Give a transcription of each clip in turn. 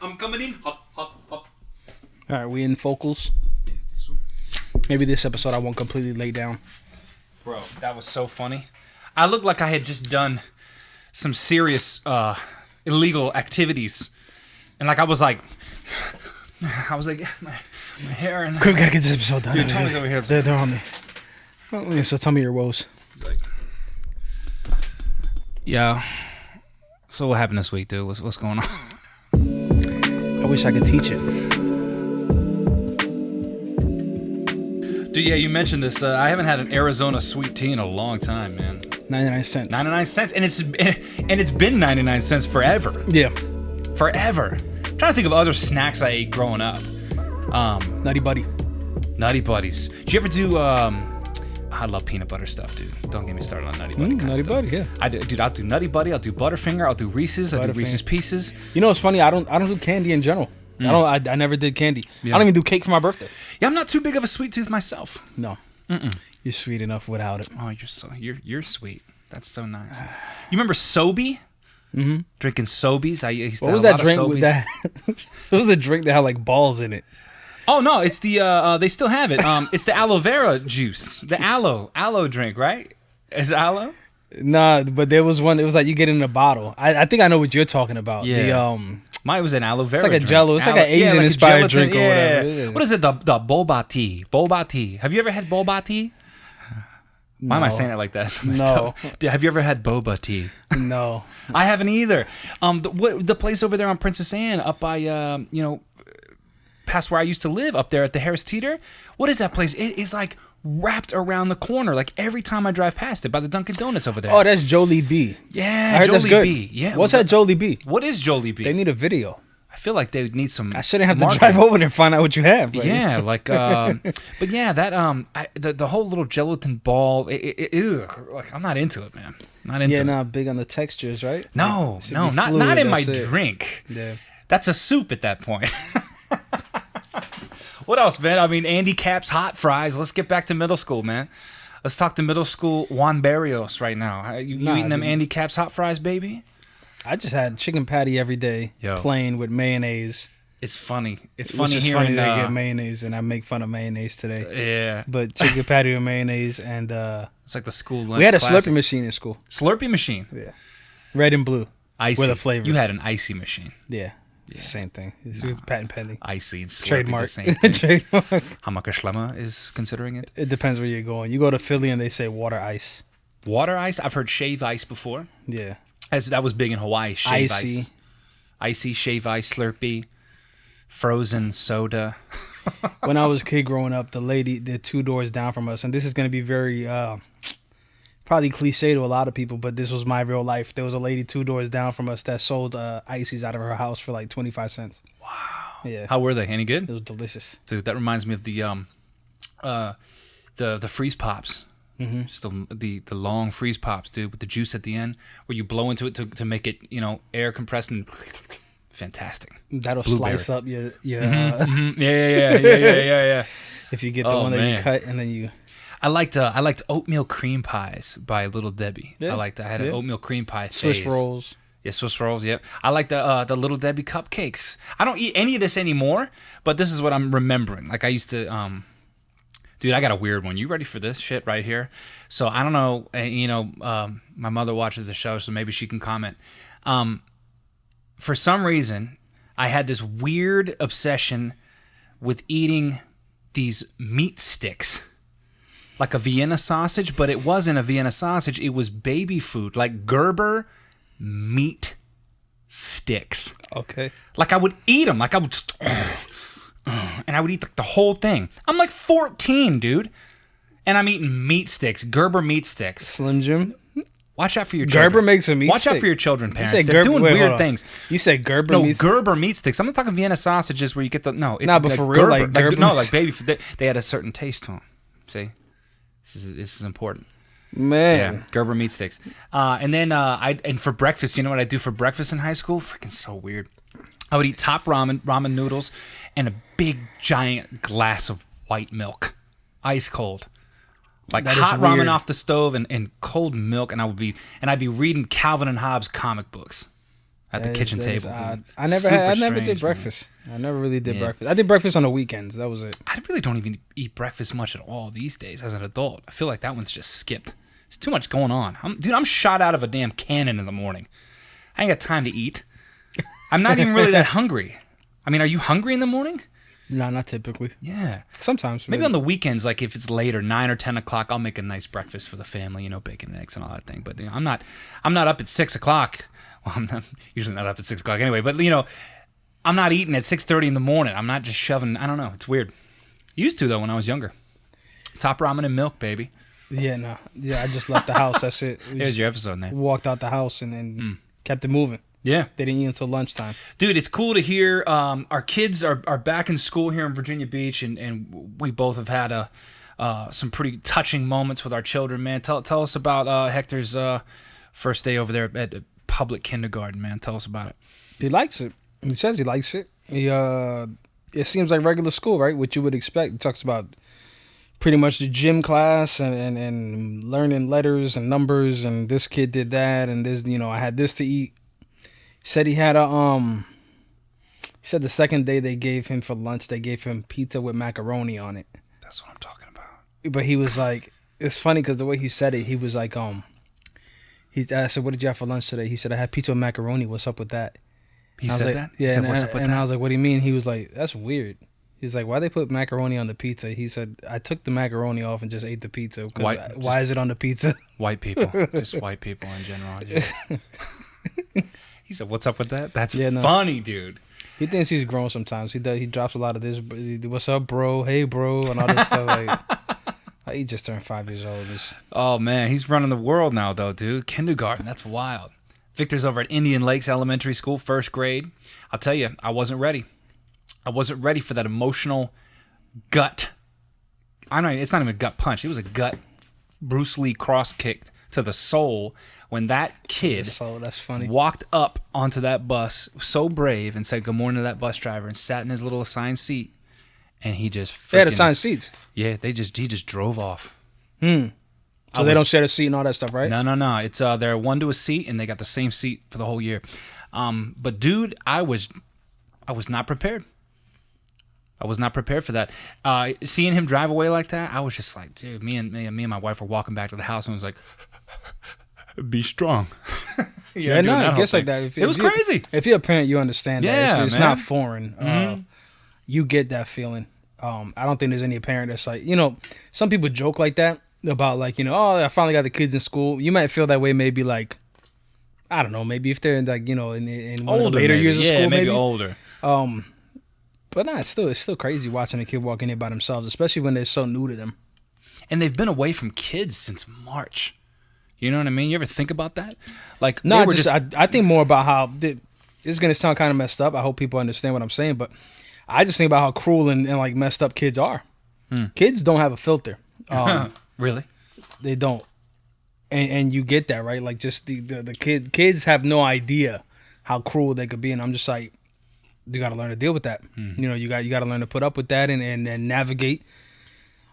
I'm coming in. Hop, hop, hop. All right, we in focals. Maybe this episode I won't completely lay down. Bro, that was so funny. I looked like I had just done some serious illegal activities, and like I was like, my hair and. Quick, gotta get this episode done. Your tongue's over here. They're on me. Oh, yeah, so tell me your woes. Like, yeah. So what happened this week, dude? What's going on? I wish I could teach it. Dude, yeah, you mentioned this. I haven't had an Arizona sweet tea in a long time, man. 99 cents. 99 cents, and it's been 99 cents forever. Yeah. Forever. I'm trying to think of other snacks I ate growing up. Nutty Buddy. Nutty Buddies. Did you ever do? I love peanut butter stuff, dude. Don't get me started on Nutty Buddy. Nutty Buddy, yeah. I'll do Nutty Buddy. I'll do Butterfinger. I'll do Reese's. I'll do Reese's Pieces. You know what's funny? I don't do candy in general. I never did candy. Yeah. I don't even do cake for my birthday. Yeah, I'm not too big of a sweet tooth myself. No. You're sweet enough without it. Oh, you're sweet. That's so nice. You remember Sobe? Mm-hmm. Drinking Sobeys. I used to what was that drink with that? It was a drink that had like balls in it. Oh no, it's the they still have it. It's the aloe vera juice. The aloe drink, right? Is it aloe? Nah, but there was one. It was like you get it in a bottle. I think I know what you're talking about. Yeah. Mine was an aloe vera. It's like drink. a Jello. It's like an Asian inspired drink or whatever. Yeah. What is it? The boba tea. Boba tea. Have you ever had boba tea? Why am I saying it like that? No. Have you ever had boba tea? No. I haven't either. The place over there on Princess Anne, up by past where I used to live, up there at the Harris Teeter. What is that place? It is like wrapped around the corner. Like every time I drive past it, by the Dunkin' Donuts over there. Oh, that's Jolie B. Yeah, I heard Jolie that's good. B. Yeah. What's that Jolie B? What is Jolie B? They need a video. I feel like they would need some. I shouldn't have to drive over there and find out what you have. Like. Yeah, like, but yeah, that the whole little gelatin ball. Like I'm not into it, man. Not into it. Yeah, not big on the textures, right? No, not fluid, in my drink. Yeah, that's a soup at that point. What else, man? I mean, Andy Capp's hot fries. Let's get back to middle school, man. Let's talk to middle school Juan Barrios right now. You eating them Andy Capp's hot fries, baby? I just had chicken patty every day, plain with mayonnaise. It's funny. It's funny hearing that I get mayonnaise, and I make fun of mayonnaise today. Yeah. But chicken patty with mayonnaise and... it's like the school lunch. We had a classic. Slurpee machine in school. Slurpee machine? Yeah. Red and blue. Icy. With the flavors. You had an icy machine. Yeah. It's the same thing. It's patent pending. Icy and Slurpee, Trademark. the same thing. Trademark. Hamakas is considering it? It depends where you're going. You go to Philly and they say water ice. Water ice? I've heard shave ice before. Yeah. That was big in Hawaii. Shave icy. Ice. Icy, shave ice, Slurpee, frozen soda. When I was a kid growing up, the lady, the 2 doors down from us, and this is going to be very... probably cliche to a lot of people, but this was my real life. There was a lady 2 doors down from us that sold ices out of her house for like 25 cents. Wow. Yeah. How were they? Any good? It was delicious. Dude, that reminds me of the freeze pops. Mm-hmm. Just the long freeze pops, dude, with the juice at the end, where you blow into it to make it, air compressed and fantastic. That'll Blueberry. Slice up your Mm-hmm. Yeah. If you get the one that you cut and then you... I liked oatmeal cream pies by Little Debbie. Yeah. I had an oatmeal cream pie phase. Swiss rolls. Yeah, Swiss rolls, yep. I like the Little Debbie cupcakes. I don't eat any of this anymore, but this is what I'm remembering. Like I used to dude, I got a weird one. You ready for this shit right here? So I don't know, my mother watches the show, so maybe she can comment. For some reason, I had this weird obsession with eating these meat sticks. Like a Vienna sausage, but it wasn't a Vienna sausage. It was baby food, like Gerber meat sticks. Okay. Like I would eat them. Like I would, and I would eat the whole thing. I'm like 14, dude, and I'm eating meat sticks, Gerber meat sticks. Slim Jim. Watch out for your children. Gerber makes a meat Watch stick. out for your children, parents. They're They're doing weird things. You said Gerber meat sticks? No, Gerber meat sticks. I'm not talking Vienna sausages where you get the... No, it's but like for real, Gerber. like Gerber. No, like baby food. They had a certain taste to them. See? This is important. Man. Yeah, Gerber meat sticks. And then and for breakfast, you know what I do for breakfast in high school? Freaking so weird. I would eat top ramen noodles and a big giant glass of white milk, ice cold. Like that hot ramen off the stove and cold milk, and I'd be reading Calvin and Hobbes comic books. at the kitchen table, dude. I never did breakfast. Man. I never really did breakfast. I did breakfast on the weekends. That was it. I really don't even eat breakfast much at all these days as an adult. I feel like that one's just skipped. There's too much going on. I'm shot out of a damn cannon in the morning. I ain't got time to eat. I'm not even really that hungry. I mean, are you hungry in the morning? No, not typically. Yeah. Sometimes. Maybe on the weekends, like if it's later, 9 or 10 o'clock, I'll make a nice breakfast for the family, bacon and eggs and all that thing. But I'm not up at 6 o'clock. Well, I'm usually not up at 6 o'clock anyway. But, I'm not eating at 6:30 in the morning. I'm not just shoving. I don't know. It's weird. Used to, though, when I was younger. Top ramen and milk, baby. Yeah, no. Yeah, I just left the house. That's it. Here's your episode, man. Walked out the house and then kept it moving. Yeah. They didn't eat until lunchtime. Dude, it's cool to hear. Our kids are back in school here in Virginia Beach, and we both have had some pretty touching moments with our children, man. Tell us about Hector's first day over there at public kindergarten, man. Tell us about it. He likes it. He says he likes it. It seems like regular school, right? What you would expect. He talks about pretty much the gym class and learning letters and numbers, and this kid did that, and this, I had this to eat. Said he had he said the second day they gave him for lunch, they gave him pizza with macaroni on it. That's what I'm talking about. But he was like, it's funny because the way he said it, he was like, I said, what did you have for lunch today? He said, I had pizza with macaroni. What's up with that? He said like, that? Yeah, he said, what's up with that? I was like, what do you mean? He was like, that's weird. He's like, why they put macaroni on the pizza? He said, I took the macaroni off and just ate the pizza. Why is it on the pizza? White people. Just white people in general. He said, what's up with that? That's funny, dude. He thinks he's grown sometimes. He drops a lot of this, what's up, bro? Hey, bro, and all this stuff. Like, he just turned 5 years old. Oh, man. He's running the world now, though, dude. Kindergarten. That's wild. Victor's over at Indian Lakes Elementary School, first grade. I'll tell you, I wasn't ready. I wasn't ready for that emotional gut. It's not even a gut punch. It was a gut Bruce Lee cross kicked to the soul when that kid that's funny. Walked up onto that bus, so brave, and said good morning to that bus driver and sat in his little assigned seat. And he just they had assigned seats. Yeah, he just drove off. So they don't share the seat and all that stuff, right? No. It's they're one to a seat, and they got the same seat for the whole year. But dude, I was not prepared. I was not prepared for that. Seeing him drive away like that, I was just like, dude. Me and my wife were walking back to the house, and was like, "Be strong." I guess like that. It was crazy. If you're a parent, you understand that. Yeah, it's not foreign. You get that feeling. I don't think there's any parent that's like, some people joke like that about like, oh, I finally got the kids in school. You might feel that way maybe like, I don't know, maybe if they're like, in one of the later years of school, maybe older. But it's still crazy watching a kid walk in there by themselves, especially when they're so new to them. And they've been away from kids since March. You know what I mean? You ever think about that? Like, no, I think more about how this is going to sound kind of messed up. I hope people understand what I'm saying, but I just think about how cruel and like messed up kids are. Kids don't have a filter. Really? They don't. And you get that, right? Like just the kids have no idea how cruel they could be. And I'm just like, you got to learn to deal with that. You got to learn to put up with that and navigate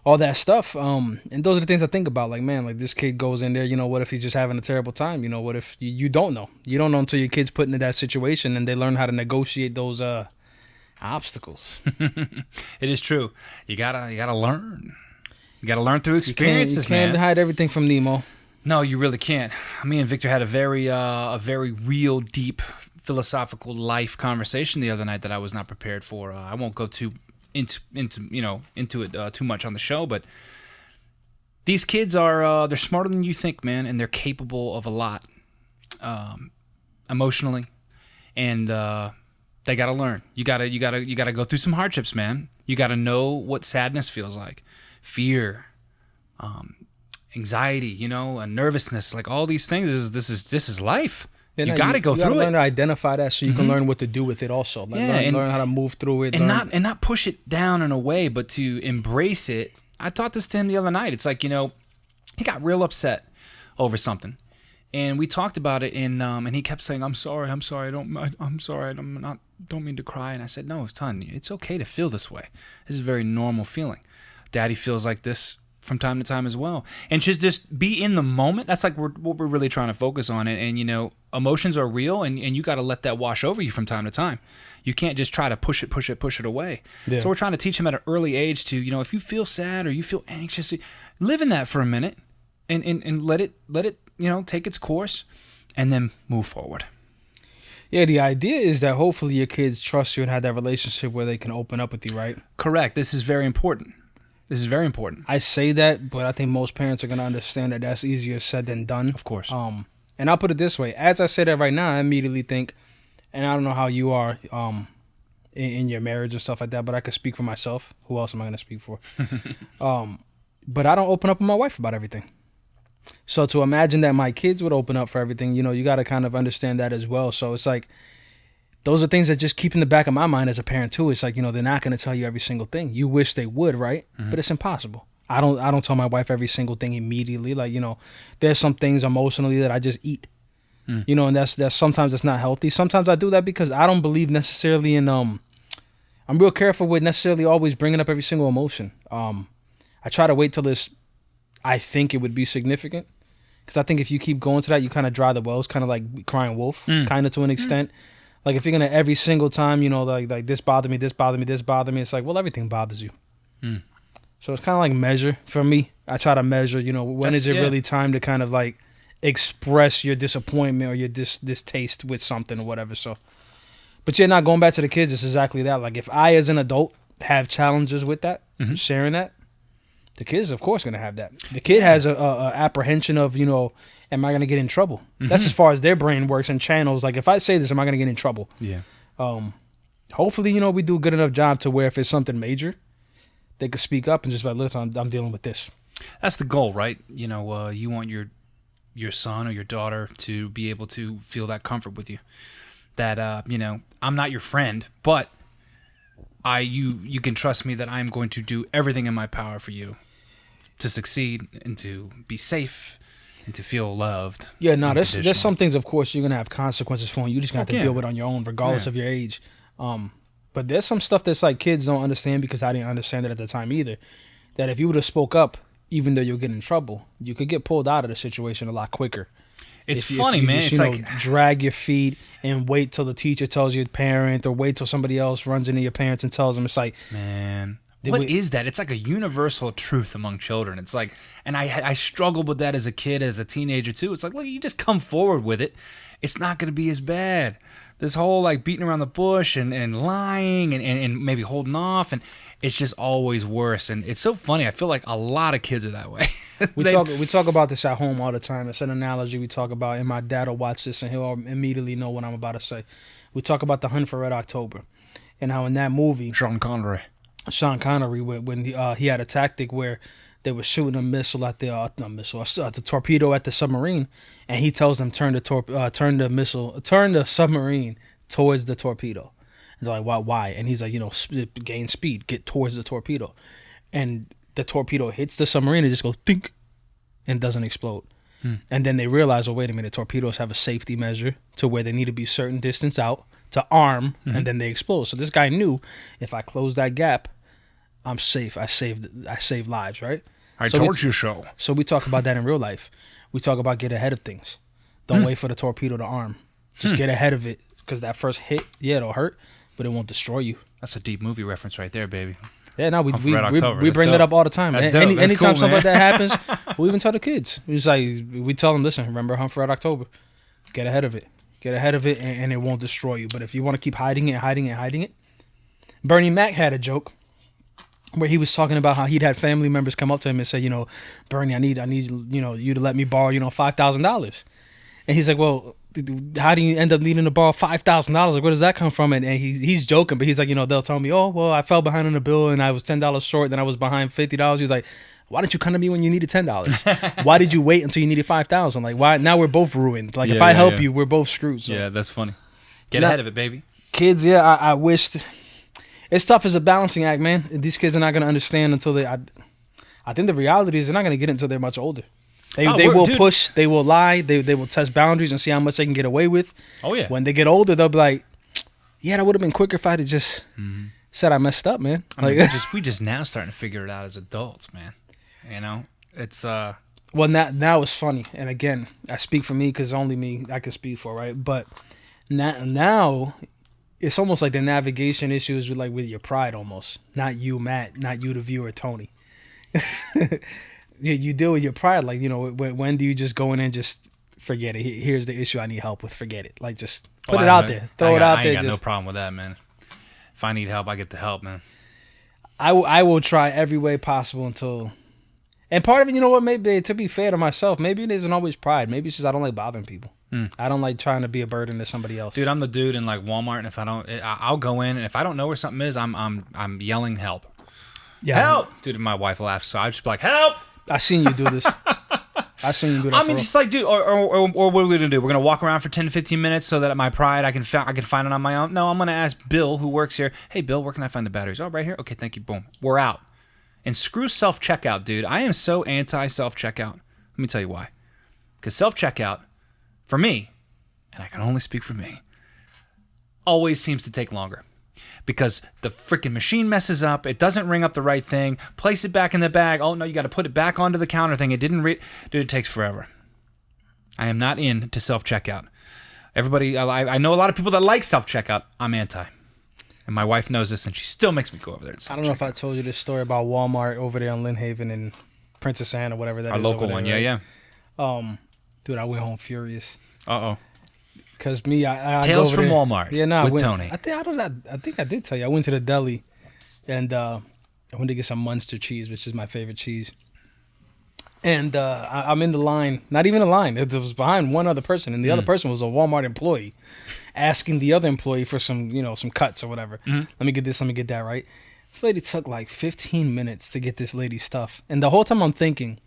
all that stuff. And those are the things I think about. Like, man, like this kid goes in there, what if he's just having a terrible time? What if you don't know? You don't know until your kid's put into that situation and they learn how to negotiate those obstacles. It is true. You gotta learn. You gotta learn through experiences, man. You can't hide everything from Nemo. No, you really can't. Me and Victor had a very real, deep, philosophical life conversation the other night that I was not prepared for. I won't go into it too much on the show, but these kids are they're smarter than you think, man, and they're capable of a lot emotionally, and they gotta learn. You gotta go through some hardships, man. You gotta know what sadness feels like, fear, anxiety, and nervousness, like all these things. This is life. You got to go through it. You got to learn to identify that so you can learn what to do with it also. Learn how to move through it. And not push it down in a way, but to embrace it. I taught this to him the other night. It's like, he got real upset over something. And we talked about it, and he kept saying, I'm sorry, I'm sorry, don't mean to cry. And I said, no, son, it's okay to feel this way. This is a very normal feeling. Daddy feels like this from time to time as well, and just be in the moment. That's like what we're really trying to focus on. And you know, emotions are real, and you got to let that wash over you from time to time. You can't just try to push it away. Yeah. So we're trying to teach them at an early age to, you know, if you feel sad or you feel anxious, live in that for a minute and let it, you know, take its course and then move forward. Yeah, the idea is that hopefully your kids trust you and have that relationship where they can open up with you, right? Correct. This is very important. I say that, but I think most parents are going to understand that that's easier said than done. Of course. And I'll put it this way. As I say that right now, I immediately think, and I don't know how you are in your marriage and stuff like that, but I could speak for myself. Who else am I going to speak for? But I don't open up with my wife about everything. So to imagine that my kids would open up for everything, you know, you got to kind of understand that as well. So it's like, those are things that just keep in the back of my mind as a parent too. It's like, you know, they're not going to tell you every single thing. You wish they would, right? Mm-hmm. But it's impossible. I don't tell my wife every single thing immediately. Like, you know, there's some things emotionally that I just eat. You know, and that's sometimes it's not healthy. Sometimes I do that because I don't believe necessarily in I'm real careful with necessarily always bringing up every single emotion. I try to wait till I think it would be significant, because I think if you keep going to that, you kind of dry the wells, kind of like crying wolf, kind of to an extent. Like if you're gonna every single time, you know, like this bothered me, this bothered me, this bothered me, it's like, well, everything bothers you. So it's kind of like measure for me. I try to measure, you know, when is it really time to kind of like express your disappointment or your distaste with something or whatever. So, but yeah, not going back to the kids, it's exactly that. Like if I as an adult have challenges with that, sharing that, the kids of course going to have that. The kid has a apprehension of, you know, am I going to get in trouble? That's as far as their brain works and channels. Like if I say this, am I going to get in trouble? Yeah. Hopefully, you know, we do a good enough job to where if it's something major, they could speak up and just be like, look, I'm dealing with this. That's the goal, right? You know, you want your son or your daughter to be able to feel that comfort with you, that you know, I'm not your friend, but you can trust me that I'm going to do everything in my power for you to succeed and to be safe and to feel loved. Yeah, no, there's some things, of course, you're gonna have consequences for, and you just gonna have to deal with on your own, regardless of your age. But there's some stuff that's like kids don't understand, because I didn't understand it at the time either, that if you would have spoke up, even though you'll get in trouble, you could get pulled out of the situation a lot quicker. It's funny, man. Just, it's like drag your feet and wait till the teacher tells your parent, or wait till somebody else runs into your parents and tells them. It's like, man, what is that? It's like a universal truth among children. It's like, and I struggled with that as a kid, as a teenager too. It's like, look, you just come forward with it. It's not going to be as bad. This whole like beating around the bush and lying and maybe holding off, and it's just always worse. And it's so funny. I feel like a lot of kids are that way. We talk about this at home all the time. It's an analogy we talk about, and my dad will watch this and he'll immediately know what I'm about to say. We talk about The Hunt for Red October, and how in that movie, Sean Connery, when he had a tactic where they were shooting a missile at the torpedo at the submarine, and he tells them turn the submarine towards the torpedo. And they're like, why? And he's like, you know, gain speed, get towards the torpedo, and the torpedo hits the submarine and just goes think, and doesn't explode. And then they realize, oh, wait a minute, torpedoes have a safety measure to where they need to be certain distance out to arm, and then they explode. So this guy knew, if I close that gap, I'm safe. I save lives, right? I told you so. So we talk about that in real life. We talk about get ahead of things. Don't wait for the torpedo to arm. Just get ahead of it, because that first hit, it'll hurt, but it won't destroy you. That's a deep movie reference right there, baby. Yeah, no, we bring that up all the time. Anytime cool, something like that happens, we even tell the kids. We tell them, listen, remember Hunt for Red October. Get ahead of it. Get ahead of it, and it won't destroy you. But if you want to keep hiding it. Bernie Mac had a joke where he was talking about how he'd had family members come up to him and say, you know, Bernie, I need you know, you to let me borrow, you know, $5,000. And he's like, well, how do you end up needing to borrow $5,000? Like, where does that come from? And he's joking, but he's like, you know, they'll tell me, oh, well, I fell behind on a bill and I was $10 short, then I was behind $50. He's like, why didn't you come to me when you needed $10? Why did you wait until you needed $5,000? Like, why? Now we're both ruined. Like, if I help you, we're both screwed. So. Yeah, that's funny. Get ahead of it, baby. Kids, I wished. It's tough as a balancing act, man. These kids are not going to understand until they. I think the reality is they're not going to get it until they're much older. They will push, they will lie, they will test boundaries and see how much they can get away with. Oh, yeah. When they get older, they'll be like, yeah, that would have been quicker if I had just said I messed up, man. I mean, we just now starting to figure it out as adults, man. You know, it's Well, now it's funny, and again, I speak for me because only me I can speak for, right? But now it's almost like the navigation issues with your pride, almost. Not you, Matt. Not you, the viewer, Tony. You deal with your pride, like, when do you just go in and just forget it? Here's the issue I need help with. Forget it. Like, just put it out there. Throw it out there. I ain't got no problem with that, man. If I need help, I get the help, man. I will try every way possible until. And part of it, you know what? Maybe to be fair to myself, maybe it isn't always pride. Maybe it's just I don't like bothering people. I don't like trying to be a burden to somebody else. Dude, I'm the dude in like Walmart, and if I don't, I'll go in, and if I don't know where something is, I'm yelling help. Yeah, help, dude. My wife laughs, so I just be like, help. I seen you do this. I seen you do that. I mean, just like, dude, or what are we gonna do? We're gonna walk around for 10 to 15 minutes so that my pride I can find it on my own. No, I'm gonna ask Bill, who works here. Hey, Bill, where can I find the batteries? Oh, right here. Okay, thank you. Boom, we're out. And screw self-checkout, dude. I am so anti-self-checkout. Let me tell you why. Because self-checkout, for me, and I can only speak for me, always seems to take longer. Because the freaking machine messes up. It doesn't ring up the right thing. Place it back in the bag. Oh, no, you got to put it back onto the counter thing. It didn't read. Dude, it takes forever. I am not into self-checkout. Everybody, I know a lot of people that like self-checkout. I'm anti. And my wife knows this, and she still makes me go over there. I don't know if I told you this story about Walmart over there on Lynn Haven and Princess Anne or whatever that is. Our local one, right? yeah. Dude, I went home furious. Uh-oh. Because me, I Tales go over from there. Walmart. Yeah, no, with Tony. I think I did tell you. I went to the deli, and I went to get some Munster cheese, which is my favorite cheese. And I'm in the line. Not even a line. It was behind one other person, and the other person was a Walmart employee, asking the other employee for some cuts or whatever. Let me get this. Let me get that. Right. This lady took like 15 minutes to get this lady's stuff, and the whole time I'm thinking,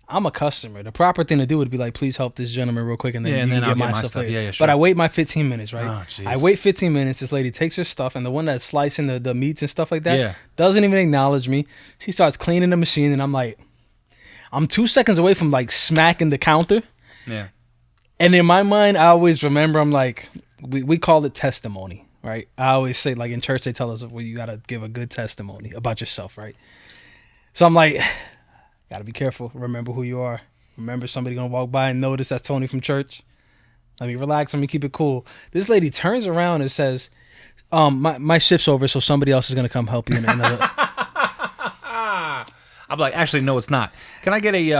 I'm a customer. The proper thing to do would be like, please help this gentleman real quick, and then you can get my stuff later. Yeah, sure. But I wait my 15 minutes, right? Oh, I wait 15 minutes. This lady takes her stuff, and the one that's slicing the meats and stuff like that doesn't even acknowledge me. She starts cleaning the machine, and I'm like, I'm 2 seconds away from like smacking the counter. Yeah. And in my mind, I always remember, I'm like, we call it testimony, right? I always say, like in church, they tell us, well, you got to give a good testimony about yourself, right? So I'm like, got to be careful. Remember who you are. Remember somebody going to walk by and notice that's Tony from church. Let me relax. Let me keep it cool. This lady turns around and says, my shift's over, so somebody else is going to come help you in another. I'm like, actually, no, it's not. Can I get a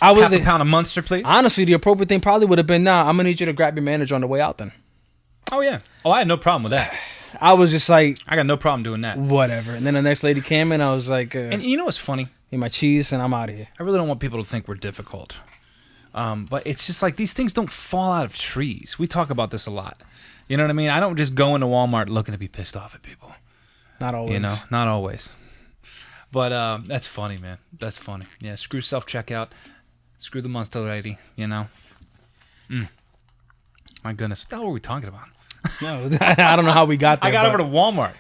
half a pound of Munster, please? Honestly, the appropriate thing probably would have been, I'm going to need you to grab your manager on the way out then. Oh, yeah. Oh, I had no problem with that. I was just like, I got no problem doing that. Whatever. And then the next lady came in, I was like, and you know what's funny? Need my cheese, and I'm out of here. I really don't want people to think we're difficult. But it's just like these things don't fall out of trees. We talk about this a lot. You know what I mean? I don't just go into Walmart looking to be pissed off at people. Not always. Not always. But that's funny, man. That's funny. Yeah, screw self-checkout. Screw the Munster lady, My goodness. What the hell were we talking about? No, I don't know how we got there. I got over to Walmart.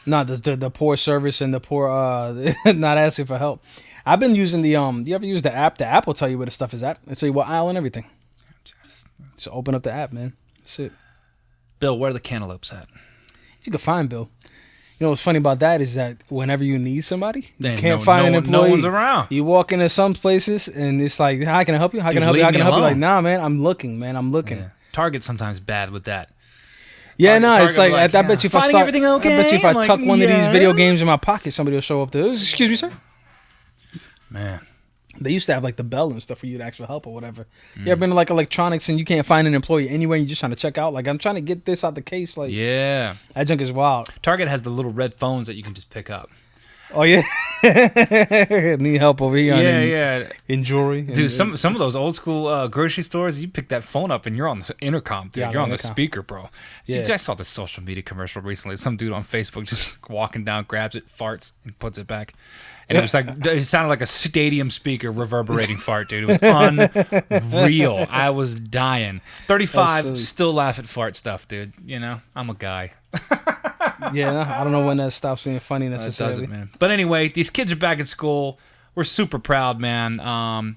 No, the poor service and the poor not asking for help. I've been using the do you ever use the app? The app will tell you where the stuff is at. It'll tell you what aisle and everything. So open up the app, man. That's it. Bill, where are the cantaloupes at? If you can find Bill. You know what's funny about that is that whenever you need somebody, you can't find an employee. No one's around. You walk into some places and it's like, how can I help you? How can I help you? How can I help you? Like, nah, man, I'm looking, man. I'm looking. Yeah. Target's sometimes bad with that. Yeah, no, it's like I bet you if I start, everything okay? I bet you if I tuck one of these video games in my pocket, somebody will show up there. Excuse me, sir. Man, they used to have like the bell and stuff for you to ask for help or whatever. You ever been to like electronics and you can't find an employee anywhere? And you're just trying to check out. Like I'm trying to get this out the case. Like yeah, that junk is wild. Target has the little red phones that you can just pick up. Oh yeah, need help over here. Yeah, in jewelry, dude. Some of those old school grocery stores, you pick that phone up and you're on the intercom, dude. You're on the speaker, bro. Yeah. I saw this social media commercial recently. Some dude on Facebook just walking down, grabs it, farts, and puts it back. And it was like it sounded like a stadium speaker reverberating fart, dude. It was unreal. I was dying. 35, still laugh at fart stuff, dude. I'm a guy. Yeah, I don't know when that stops being funny necessarily. It doesn't, man. But anyway, these kids are back at school. We're super proud, man.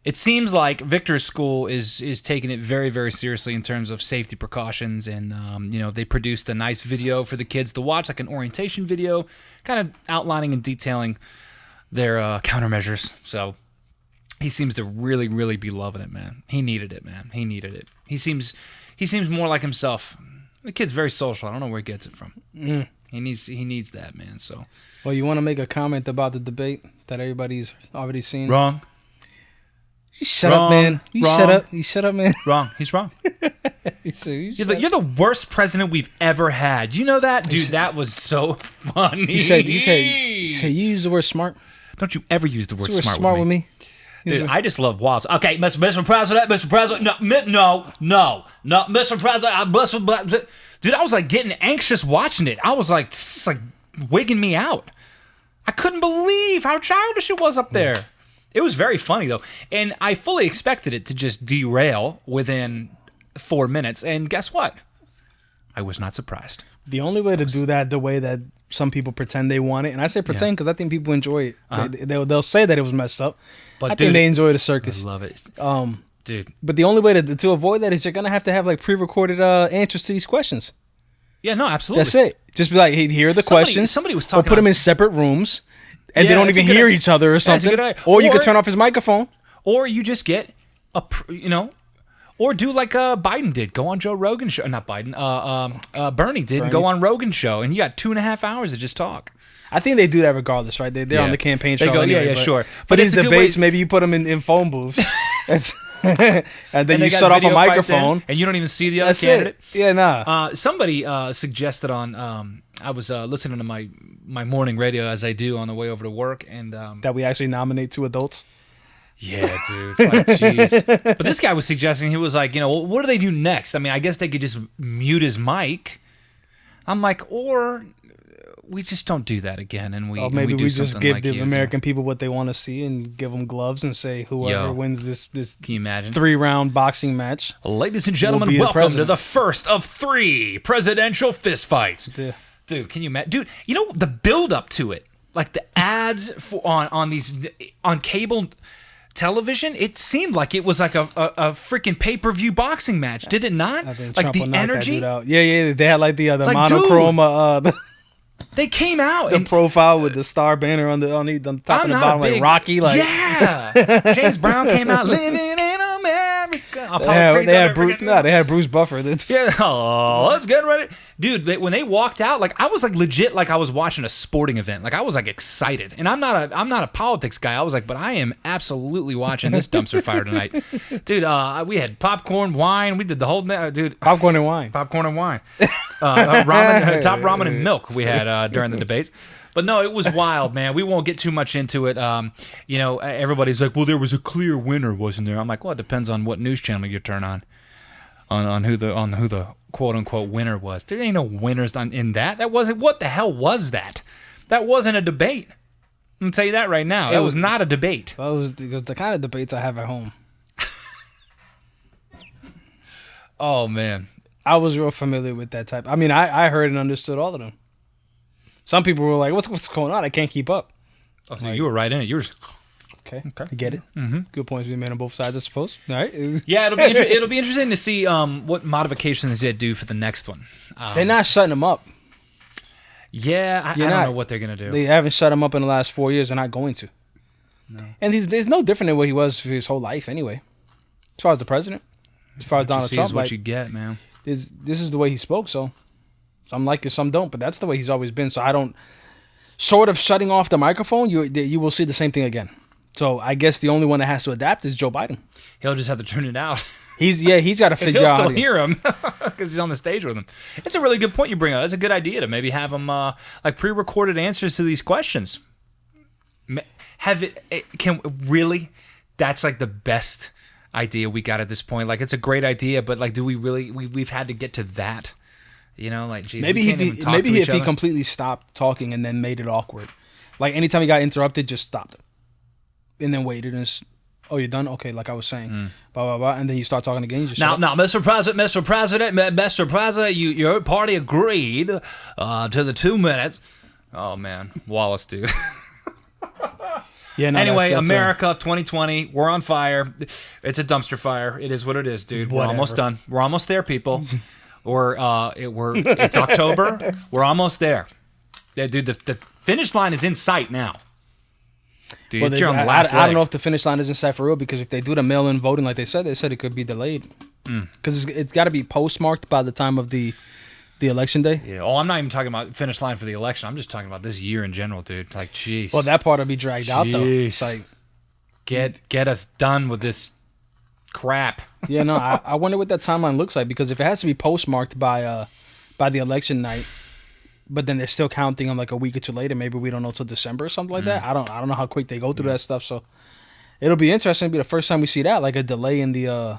It seems like Victor's school is taking it very, very seriously in terms of safety precautions, and they produced a nice video for the kids to watch, like an orientation video, kind of outlining and detailing countermeasures. So he seems to really, really be loving it, man. He needed it, man. He needed it. He seems more like himself. The kid's very social. I don't know where he gets it from. He needs that, man. So. Well, you want to make a comment about the debate that everybody's already seen? Wrong. You shut up, man. You shut up, man. Wrong. He's wrong. You're the worst president we've ever had. You know that? Dude, that was so funny. You said you use the word smart. Don't you ever use the word smart with me. Dude, I just love Wilds. Okay, Mr. President, no, Mr. President, dude, I was like getting anxious watching it. I was like, this is like wigging me out. I couldn't believe how childish it was up there. It was very funny, though. And I fully expected it to just derail within 4 minutes. And guess what? I was not surprised. The only way to do that, the way that some people pretend they want it, and I say pretend because I think people enjoy it. They'll say that it was messed up. But I think they enjoy the circus. I love it. Dude. But the only way to avoid that is you're going to have like pre-recorded answers to these questions. Yeah, no, absolutely. That's it. Just be like, hey, here are the questions. Somebody was talking. Or put them in separate rooms, and they don't even hear each other or something. Or you could turn off his microphone. Or you just get or do like Biden did. Go on Joe Rogan's show. Not Biden. Bernie did. And go on Rogan's show, and you got 2.5 hours to just talk. I think they do that regardless, right? They're on the campaign show. They go, anyway, sure. For these debates, maybe you put them in phone booths. and then you shut off a microphone. And you don't even see the other candidate. Yeah, nah. Somebody suggested on... I was listening to my morning radio as I do on the way over to work. And that we actually nominate 2 adults? Yeah, dude. Like, jeez. But this guy was suggesting, he was like, what do they do next? I mean, I guess they could just mute his mic. I'm like, or... we just don't do that again, and maybe we just give like the American people what they want to see and give them gloves and say whoever wins this can you imagine 3-round boxing match. Ladies and gentlemen, welcome to the first of 3 presidential fistfights. Dude, can you imagine? Dude, the build up to it, like the ads on cable television, it seemed like it was like a freaking pay-per-view boxing match. Did it not? Like the energy. Yeah, they had like the monochrome. They came out the profile with the star banner on the top and the bottom, like Rocky. Like James Brown came out living in America. They had Bruce Buffer. Let's get ready, dude. When they walked out, like I was like legit, like I was watching a sporting event. Like I was like excited, and I'm not a politics guy. I was like, but I am absolutely watching this dumpster fire tonight, dude. We had popcorn, wine. We did the whole dude. Popcorn and wine. Ramen, top ramen and milk we had during the debates. But no, it was wild, man. We won't get too much into it. Everybody's like, well, there was a clear winner, wasn't there? I'm like, well, it depends on what news channel you turn on who the quote unquote winner was. There ain't no winners in that. That wasn't. What the hell was that? That wasn't a debate. I'm gonna tell you that right now. That was not a debate. That was the kind of debates I have at home. Oh man. I was real familiar with that type. I mean, I heard and understood all of them. Some people were like, what's going on? I can't keep up. Oh, so you were right in it. You were just... Okay. I get it. Mm-hmm. Good points being made on both sides, I suppose. All right. Yeah, it'll be interesting to see what modifications they do for the next one. They're not shutting them up. Yeah, I don't know what they're going to do. They haven't shut him up in the last 4 years. They're not going to. No. And there's no different than what he was for his whole life anyway. As far as the president. As far as Donald Trump. What you get, man. This is the way he spoke, so some like it, some don't, but that's the way he's always been. So I don't, short of shutting off the microphone, you will see the same thing again. So I guess the only one that has to adapt is Joe Biden. He'll just have to turn it out. He's got to figure out. He'll still hear him because he's on the stage with him. It's a really good point you bring up. It's a good idea to maybe have him like pre-recorded answers to these questions. That's like the best idea we got at this point. Like it's a great idea, but like, do we really? We've had to get to that. Like geez, maybe if he completely stopped talking and then made it awkward. Like anytime he got interrupted, just stopped it and then waited and oh, you're done? Okay, like I was saying, blah blah blah, and then you start talking again. You just now, Mr. President, your party agreed to the 2 minutes. Oh man, Wallace, dude. Yeah. No, anyway, that's America 2020, we're on fire. It's a dumpster fire. It is what it is, dude. Whatever. We're almost done. We're almost there, people. It's October. We're almost there. Yeah, dude. The finish line is in sight now. Dude, Well, you're on the I last don't leg. know if the finish line isn't set for real, because if they do the mail-in voting like they said it could be delayed. Because it's got to be postmarked by the time of the election day. Yeah. Oh, I'm not even talking about finish line for the election. I'm just talking about this year in general, dude. Like, jeez. Well, that part will be dragged out though. It's Jeez. like, Get us done with this crap. yeah, no, I wonder what that timeline looks like, because if it has to be postmarked by the election night, but then they're still counting them like a week or two later, maybe we don't know till December or something like that. I don't know how quick they go through that stuff. So it'll be interesting. It'll be the first time we see that, like a delay in the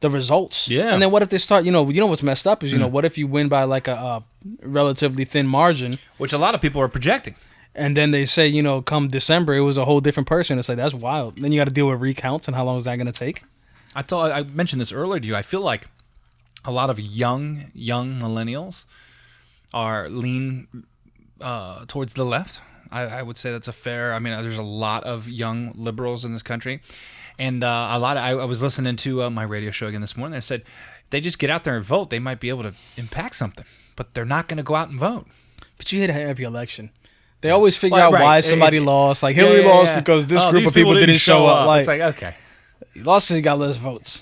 results. Yeah. And then what if they start? You know what's messed up is what if you win by like a relatively thin margin, Which a lot of people are projecting. and then they say come December it was a whole different person. It's like, that's wild. Then you got to deal with recounts, and how long is that going to take? I mentioned this earlier to you. I feel like a lot of young millennials are lean towards the left. I would say that's a fair. I mean, there's a lot of young liberals in this country, and I was listening to my radio show again this morning. They said if they just get out there and vote, they might be able to impact something, but they're not going to go out and vote. But you hit every election. They always figure out Right. why somebody lost. Like Hillary lost because this group these of people didn't show up. Like, it's like, okay. you lost because you got less votes.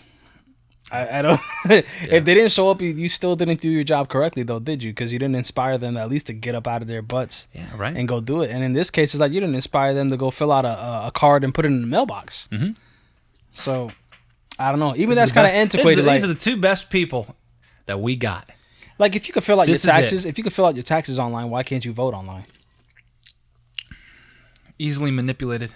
I don't. If they didn't show up, you still didn't do your job correctly, though, did you? Because you didn't inspire them at least to get up out of their butts, Right. and go do it. And in this case, it's like you didn't inspire them to go fill out a card and put it in the mailbox. Mm-hmm. So I don't know. Even that's kind of antiquated. These are the two best people that we got. Like if you could fill out This your is taxes, if you could fill out your taxes online, why can't you vote online? Easily manipulated.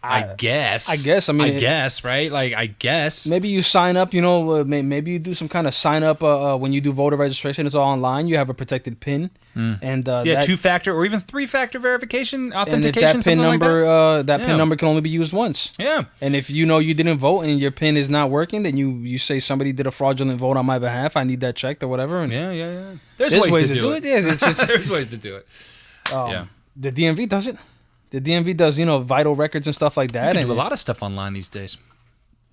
I guess. I mean, I guess, right? Like, I guess. Maybe you sign up, maybe you do some kind of sign up when you do voter registration. It's all online. You have a protected PIN. And Yeah, 2-factor or even 3-factor verification, and if authentication, that PIN something number, like that. PIN number can only be used once. Yeah. And if you didn't vote and your PIN is not working, then you say somebody did a fraudulent vote on my behalf. I need that checked or whatever. And Yeah. There's ways to do it. Yeah, it's just, There's ways to do it. Yeah. The DMV does it. The DMV does, vital records and stuff like that. You can and do a lot of stuff online these days.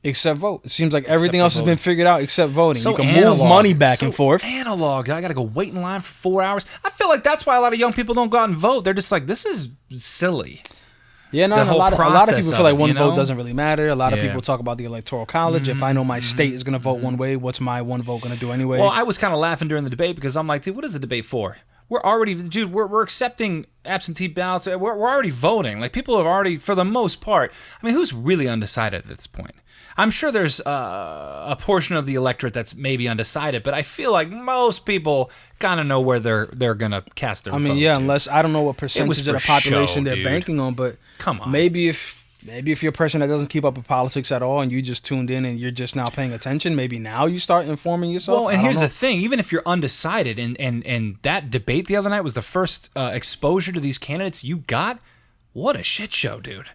Except vote. It seems like everything for else has been voting. figured out except voting. So you can analog. move money back So and forth. Analog. I got to go wait in line for 4 hours. I feel like that's why a lot of young people don't go out and vote. They're just like, this is silly. Yeah, no, the and a whole lot of process people of feel like it, one you know? vote doesn't really matter. A lot of Yeah. people talk about the electoral college. If I know my state is going to vote one way, what's my one vote going to do anyway? Well, I was kind of laughing during the debate because I'm like, dude, what is the debate for? We're accepting absentee ballots. We're already voting. Like, people have already, for the most part. I mean, who's really undecided at this point? I'm sure there's a portion of the electorate that's maybe undecided, but I feel like most people kind of know where they're gonna cast their vote. I mean, yeah, to. unless I don't know what percentage of for the population show, they're dude. banking on, but Come on. maybe if you're a person that doesn't keep up with politics at all and you just tuned in and you're just now paying attention, maybe now you start informing yourself. Well, and I don't here's know. the thing: even if you're undecided, and that debate the other night was the first exposure to these candidates you got, what a shit show, dude!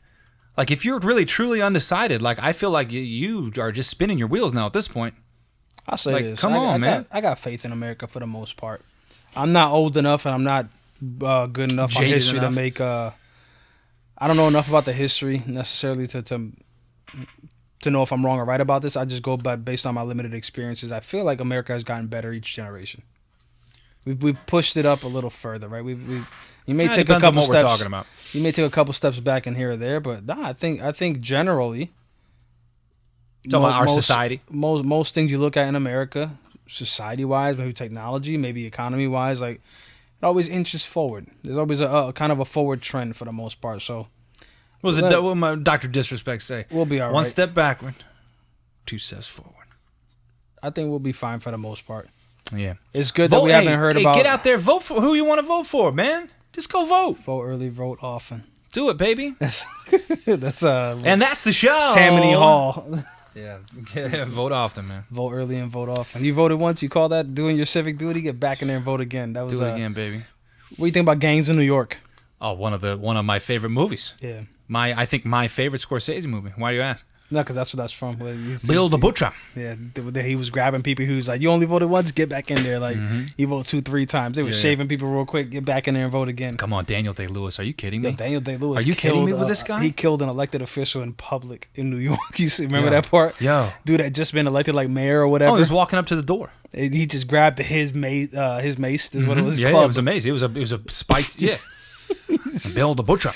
Like, if you're really truly undecided, like, I feel like you are just spinning your wheels now at this point. I'll say like, this. come on, man. I got faith in America for the most part. I'm not old enough and I'm not good enough on Jaded history enough. to make. I don't know enough about the history necessarily to know if I'm wrong or right about this. I just go based on my limited experiences. I feel like America has gotten better each generation. We've pushed it up a little further, right? You may Yeah, it take a depends on couple what steps. we're talking about. You may take a couple steps back in here or there, but nah, I think generally, Talking about our society. most things you look at in America, society wise, maybe technology, maybe economy wise, like it always inches forward. There's always a kind of a forward trend for the most part. So What will my Dr. Disrespect say? we'll be all right. One step backward, 2 steps forward. I think we'll be fine for the most part. Yeah. It's good that we haven't heard about. Get out there, vote for who you want to vote for, man. Just go vote. Vote early, vote often. Do it, baby. That's And that's the show. Tammany Hall. Yeah. Vote often, man. Vote early and vote often. You voted once. You call that doing your civic duty? Get back in there and vote again. That was Do it again, baby. What do you think about Gangs in New York? Oh, one of my favorite movies. Yeah. I think my favorite Scorsese movie. Why do you ask? No, because that's what that's from. Bill the Butcher. Yeah, he was grabbing people who's like, you only voted once, get back in there. Like, you vote 2-3 times. They were shaving people real quick, get back in there and vote again. Come on, Daniel Day-Lewis. Are you kidding me? Yo, Daniel Day-Lewis. Are you kidding me with this guy? He killed an elected official in public in New York. You see, remember that part? Yo. Dude had just been elected like mayor or whatever. Oh, he was walking up to the door. He just grabbed his mace. Is what it was. Yeah, club. it was amazing. It was a spiked. Yeah. Bill the Butcher.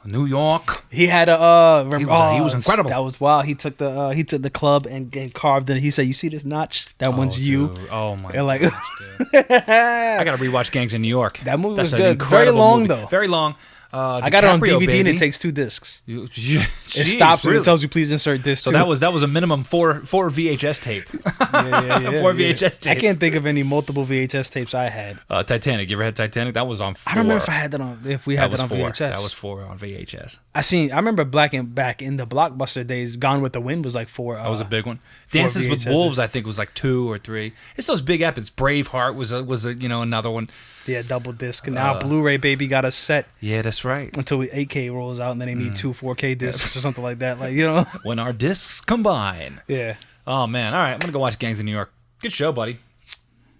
New York. He had a He was incredible. That was wild. He took the club and carved it. He said, "You see this notch? That one's you." Dude. Oh my And like, gosh, dude. I gotta rewatch Gangs in New York. That movie That's was an good. Very incredible long movie. though. Very long. I got it on DiCaprio, DVD and baby. it takes 2 discs. Jeez, It stops really? and it tells you please insert disc. So that was a minimum four VHS tape. yeah, 4 VHS tapes. I can't think of any multiple VHS tapes I had. Titanic. You ever had Titanic? That was on 4. I don't remember if I had that on. If we had that on 4. VHS. That was 4 on VHS. I remember back in the Blockbuster days. Gone with the Wind was like 4. That was a big one. 4 Dances with VHSs. Wolves, I think, was like 2 or 3. It's those big epics. Braveheart was a another one. Yeah, double disc. And now Blu-ray baby got us set Yeah, that's right. until 8K rolls out, and then they need 2 4K discs or something like that. Like, you know. When our discs combine. Yeah. Oh man! All right, I'm gonna go watch Gangs in New York. Good show, buddy.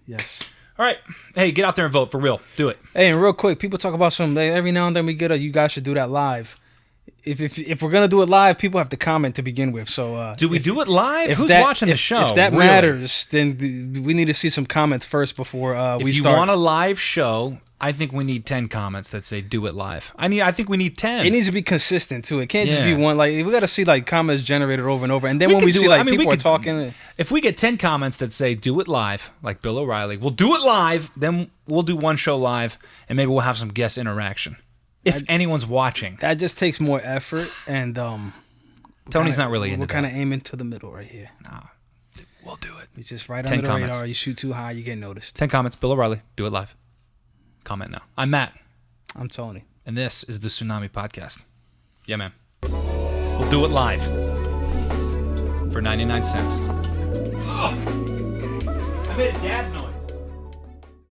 Yes. All right, hey, get out there and vote for real. Do it. Hey, and real quick, people talk about every now and then we get you guys should do that live. If we're gonna do it live, people have to comment to begin with. So Do we do it live? Who's that, watching the show? If that really? matters, then we need to see some comments first before we start. If you want a live show, I think we need 10 comments that say "Do it live." I think we need 10. It needs to be consistent too. It can't just be Yeah. one. Like we got to see like comments generated over and over, and then We when could we do see- like I mean, we people are could- talking. If we get 10 comments that say "Do it live," like Bill O'Reilly, we'll do it live. Then we'll do one show live, and maybe we'll have some guest interaction. If anyone's watching, That just takes more effort, and Tony's not really into We're kind of that. aiming to the middle right here. We'll do it. It's just right 10 under the comments. radar. You shoot too high, you get noticed. 10 comments. Bill O'Reilly, do it live. Comment now. I'm Matt, I'm Tony. and this is the Tsunami Podcast. Yeah, man. We'll do it live for 99 cents. I made a dad noise.